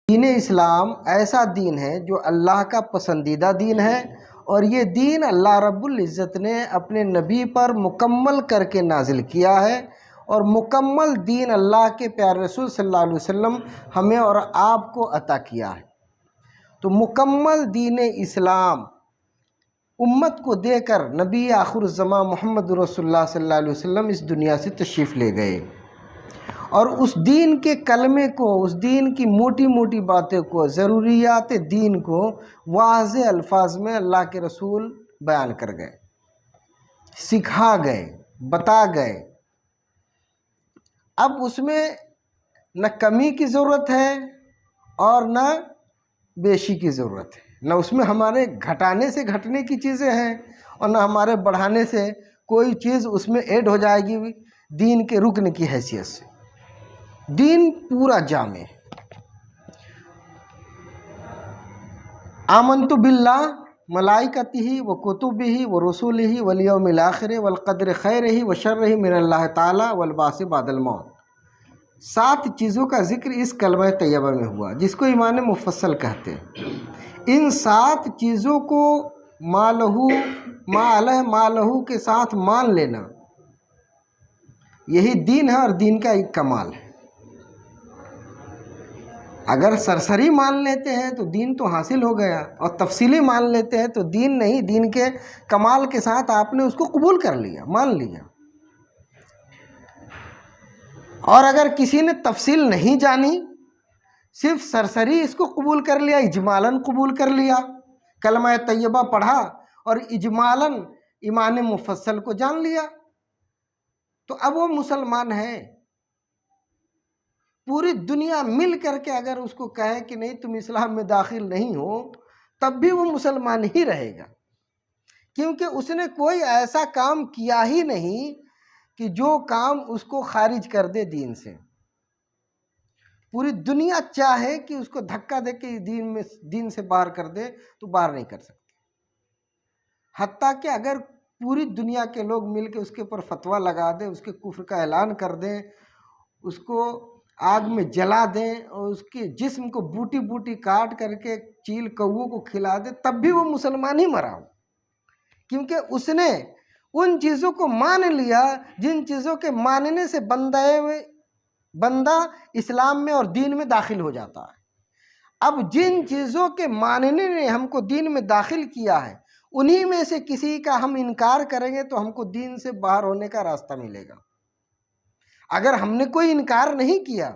دین اسلام ایسا دین ہے جو اللہ کا پسندیدہ دین ہے، اور یہ دین اللہ رب العزت نے اپنے نبی پر مکمل کر کے نازل کیا ہے، اور مکمل دین اللہ کے پیارے رسول صلی اللہ علیہ وسلم ہمیں اور آپ کو عطا کیا ہے۔ تو مکمل دین اسلام امت کو دے کر نبی آخر الزمان محمد رسول اللہ صلی اللہ علیہ وسلم اس دنیا سے تشریف لے گئے، اور اس دین کے کلمے کو، اس دین کی موٹی موٹی باتیں کو، ضروریات دین کو واضح الفاظ میں اللہ کے رسول بیان کر گئے، سکھا گئے، بتا گئے۔ اب اس میں نہ کمی کی ضرورت ہے اور نہ بیشی کی ضرورت ہے، نہ اس میں ہمارے گھٹانے سے گھٹنے کی چیزیں ہیں اور نہ ہمارے بڑھانے سے کوئی چیز اس میں ایڈ ہو جائے گی دین کے رکن کی حیثیت سے۔ دین پورا جامع ہے۔ آمنت باللہ ملائکتہ و کتبہ و رسولہ والیوم الآخر والقدر خیرہ و شرہ من اللہ تعالی والبعث بعد الموت۔ 7 چیزوں کا ذکر اس کلمہ طیبہ میں ہوا، جس کو ایمان مفصل کہتے ہیں۔ ان 7 چیزوں کو ما لہو ما علیہ ما لہو کے ساتھ مان لینا، یہی دین ہے اور دین کا ایک کمال ہے۔ اگر سرسری مان لیتے ہیں تو دین تو حاصل ہو گیا، اور تفصیلی مان لیتے ہیں تو دین نہیں، دین کے کمال کے ساتھ آپ نے اس کو قبول کر لیا، مان لیا۔ اور اگر کسی نے تفصیل نہیں جانی، صرف سرسری اس کو قبول کر لیا، اجمالاً قبول کر لیا، کلمہ طیبہ پڑھا اور اجمالاً ایمان مفصل کو جان لیا، تو اب وہ مسلمان ہے۔ پوری دنیا مل کر کے اگر اس کو کہے کہ نہیں تم اسلام میں داخل نہیں ہو، تب بھی وہ مسلمان ہی رہے گا، کیونکہ اس نے کوئی ایسا کام کیا ہی نہیں کہ جو کام اس کو خارج کر دے دین سے۔ پوری دنیا چاہے کہ اس کو دھکا دے کے دین سے باہر کر دے تو باہر نہیں کر سکتے، حتیٰ کہ اگر پوری دنیا کے لوگ مل کے اس کے اوپر فتویٰ لگا دیں، اس کے کفر کا اعلان کر دیں، اس کو آگ میں جلا دیں اور اس کے جسم کو بوٹی بوٹی کاٹ کر کے چیل کووں کو کھلا دیں، تب بھی وہ مسلمان ہی مرا ہو، کیونکہ اس نے ان چیزوں کو مان لیا جن چیزوں کے ماننے سے بندہ اسلام میں اور دین میں داخل ہو جاتا ہے۔ اب جن چیزوں کے ماننے نے ہم کو دین میں داخل کیا ہے، انہی میں سے کسی کا ہم انکار کریں گے تو ہم کو دین سے باہر ہونے کا راستہ ملے گا۔ اگر ہم نے کوئی انکار نہیں کیا،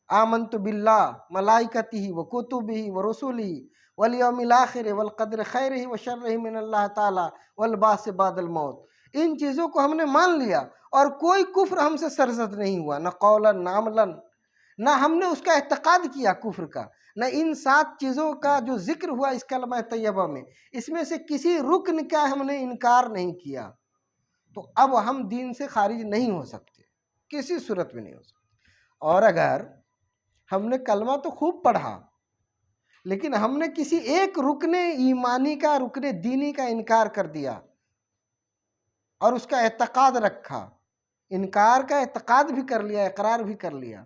آمنت باللہ ملائکتہ و کتبہ و رسولہ والیوم الآخر والقدر خیرہ و شرہ من اللہ تعالی والبعث بعد الموت، ان چیزوں کو ہم نے مان لیا اور کوئی کفر ہم سے سرزد نہیں ہوا، نہ قولاً نہ عملاً، نہ ہم نے اس کا اعتقاد کیا کفر کا، نہ ان 7 چیزوں کا جو ذکر ہوا اس کلمہ طیبہ میں، اس میں سے کسی رکن کا ہم نے انکار نہیں کیا، تو اب ہم دین سے خارج نہیں ہو سکتے، کسی صورت میں نہیں ہو سکتے۔ اور اگر ہم نے کلمہ تو خوب پڑھا لیکن ہم نے کسی ایک رکن ایمانی کا، رکن دینی کا انکار کر دیا اور اس کا اعتقاد رکھا، انکار کا اعتقاد بھی کر لیا، اقرار بھی کر لیا،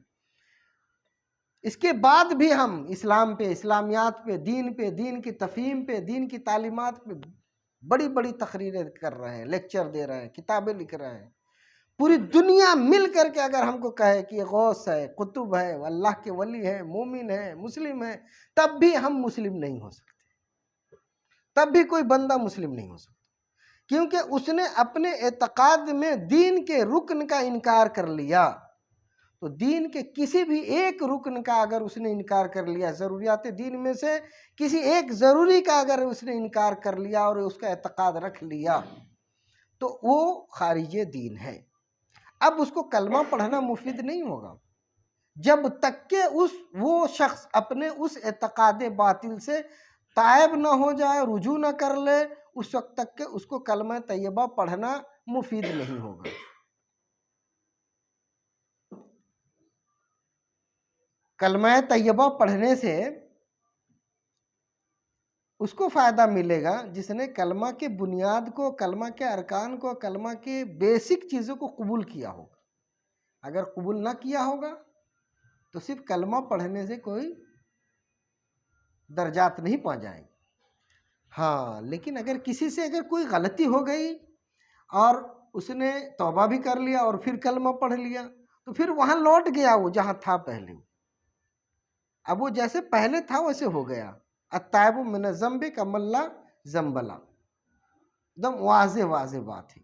اس کے بعد بھی ہم اسلام پہ، اسلامیات پہ، دین کی تفہیم پہ، دین کی تعلیمات پہ بڑی بڑی تقریریں کر رہے ہیں، لیکچر دے رہے ہیں، کتابیں لکھ رہے ہیں، پوری دنیا مل کر کے اگر ہم کو کہے کہ یہ غوث ہے، قطب ہے، اللہ کے ولی ہے، مومن ہے، مسلم ہے، تب بھی ہم مسلم نہیں ہو سکتے، تب بھی کوئی بندہ مسلم نہیں ہو سکتا، کیونکہ اس نے اپنے اعتقاد میں دین کے رکن کا انکار کر لیا۔ تو دین کے کسی بھی ایک رکن کا اگر اس نے انکار کر لیا، ضروریات دین میں سے کسی ایک ضروری کا اگر اس نے انکار کر لیا اور اس کا اعتقاد رکھ لیا، تو وہ خارج دین ہے۔ اب اس کو کلمہ پڑھنا مفید نہیں ہوگا جب تک کہ وہ شخص اپنے اس اعتقاد باطل سے تائب نہ ہو جائے، رجوع نہ کر لے، اس وقت تک کہ اس کو کلمہ طیبہ پڑھنا مفید نہیں ہوگا۔ کلمہ طیبہ پڑھنے سے اس کو فائدہ ملے گا جس نے کلمہ کے بنیاد کو، کلمہ کے ارکان کو، کلمہ کے بیسک چیزوں کو قبول کیا ہوگا۔ اگر قبول نہ کیا ہوگا تو صرف کلمہ پڑھنے سے کوئی درجات نہیں پا جائیں گے۔ ہاں لیکن اگر کسی سے اگر کوئی غلطی ہو گئی اور اس نے توبہ بھی کر لیا اور پھر کلمہ پڑھ لیا تو پھر وہاں لوٹ گیا وہ جہاں تھا پہلے، اب وہ جیسے پہلے تھا ویسے ہو گیا۔ التائب من الذنب کمن لا ذنب لہ، ایک دم واضح واضح بات ہے۔